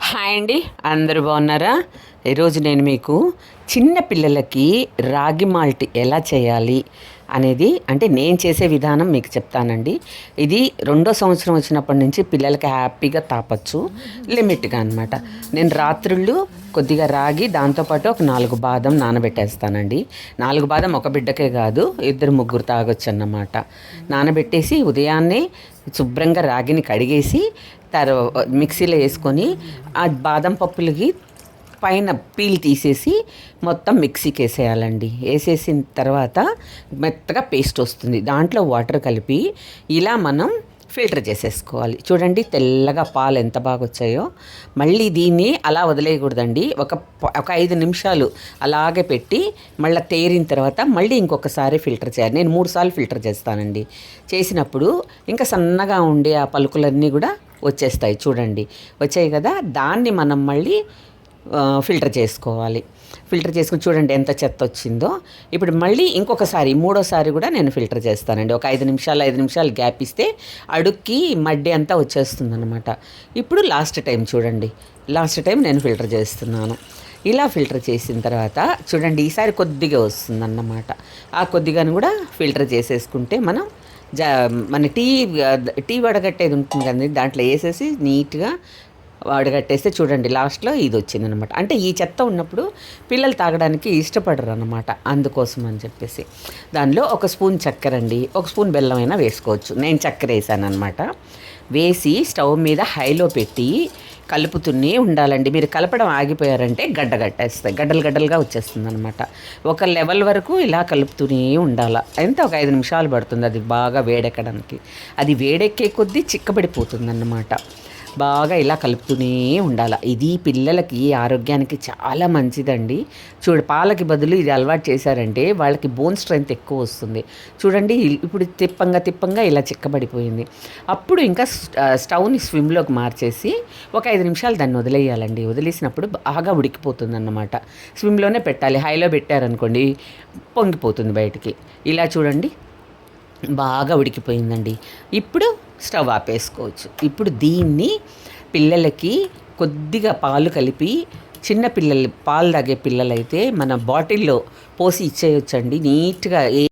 Hi అండి, అందరూ బాగున్నారా? ఈరోజు నేను మీకు చిన్న పిల్లలకి రాగి మాల్ట్ ఎలా చేయాలి అనేది అంటే నేను చేసే విధానం మీకు చెప్తానండి. ఇది 2వ సంవత్సరం వచ్చినప్పటి నుంచి పిల్లలకి హ్యాపీగా తాపచ్చు, లిమిట్గా అనమాట. నేను రాత్రుళ్ళు కొద్దిగా రాగి దాంతోపాటు ఒక 4 బాదం నానబెట్టేస్తానండి. 4 బాదం ఒక బిడ్డకే కాదు, 2-3 తాగొచ్చు అన్నమాట. నానబెట్టేసి ఉదయాన్నే శుభ్రంగా రాగిని కడిగేసి మిక్సీలో వేసుకొని ఆ బాదం పప్పులకి పైన పీల్ తీసేసి మొత్తం మిక్సీకి వేసేయాలండి. వేసేసిన తర్వాత మెత్తగా పేస్ట్ వస్తుంది. దాంట్లో వాటర్ కలిపి ఇలా మనం ఫిల్టర్ చేసేసుకోవాలి. చూడండి తెల్లగా పాలు ఎంత బాగా వచ్చాయో. మళ్ళీ దీన్ని అలా వదిలేయకూడదండి. ఒక 5 నిమిషాలు అలాగే పెట్టి మళ్ళీ తేరిన తర్వాత మళ్ళీ ఇంకొకసారి ఫిల్టర్ చేయాలి. నేను 3 సార్లు ఫిల్టర్ చేస్తానండి. చేసినప్పుడు ఇంకా సన్నగా ఉండే ఆ పలుకులన్నీ కూడా వచ్చేస్తాయి. చూడండి వచ్చాయి కదా, దాన్ని మనం మళ్ళీ ఫిల్టర్ చేసుకోవాలి. ఫిల్టర్ చేసుకుని చూడండి ఎంత చెత్త వచ్చిందో. ఇప్పుడు మళ్ళీ ఇంకొకసారి 3వసారి కూడా నేను ఫిల్టర్ చేస్తానండి. ఒక 5 నిమిషాలు గ్యాప్ ఇస్తే అడుక్కి మడ్డి అంతా వచ్చేస్తుంది అనమాట. ఇప్పుడు లాస్ట్ టైం నేను ఫిల్టర్ చేస్తున్నాను. ఇలా ఫిల్టర్ చేసిన తర్వాత చూడండి ఈసారి కొద్దిగా వస్తుందన్నమాట. ఆ కొద్దిగాను కూడా ఫిల్టర్ చేసేసుకుంటే మనం మన టీ వడగట్టేది ఉంటుంది కదండి, దాంట్లో వేసేసి నీట్గా వడగట్టేస్తే చూడండి లాస్ట్లో ఇది వచ్చిందనమాట. అంటే ఈ చెత్త ఉన్నప్పుడు పిల్లలు తాగడానికి ఇష్టపడరు అనమాట. అందుకోసం అని చెప్పేసి దానిలో 1 స్పూన్ చక్కెర అండి, 1 స్పూన్ బెల్లం అయినా వేసుకోవచ్చు. నేను చక్కెర వేసాను అనమాట. వేసి స్టవ్ మీద హైలో పెట్టి కలుపుతూనే ఉండాలండి. మీరు కలపడం ఆగిపోయారంటే గడ్డలుగా వచ్చేస్తుంది అనమాట. ఒక లెవెల్ వరకు ఇలా కలుపుతూనే ఉండాలి. ఎంత ఒక 5 నిమిషాలు పడుతుంది అది బాగా వేడెక్కడానికి. అది వేడెక్కే కొద్దీ చిక్కబడిపోతుంది అన్నమాట. బాగా ఇలా కలుపుతూనే ఉండాలి. ఇది పిల్లలకి ఆరోగ్యానికి చాలా మంచిదండి. పాలకి బదులు ఇది అలవాటు చేశారంటే వాళ్ళకి బోన్ స్ట్రెంగ్త్ ఎక్కువ వస్తుంది. చూడండి ఇప్పుడు తిప్పంగా ఇలా చిక్కబడిపోయింది. అప్పుడు ఇంకా స్టవ్ని స్విమ్లోకి మార్చేసి ఒక 5 నిమిషాలు దాన్ని వదిలేయాలండి. వదిలేసినప్పుడు బాగా ఉడికిపోతుంది అన్నమాట. స్విమ్లోనే పెట్టాలి. హైలో పెట్టారనుకోండి పొంగిపోతుంది బయటికి. ఇలా చూడండి బాగా ఉడికిపోయిందండి. ఇప్పుడు స్టవ్ ఆపేసుకోవచ్చు. ఇప్పుడు దీన్ని పిల్లలకి కొద్దిగా పాలు కలిపి, పాలు తాగే పిల్లలైతే మన బాటిల్లో పోసి ఇచ్చేయొచ్చండి నీట్గా.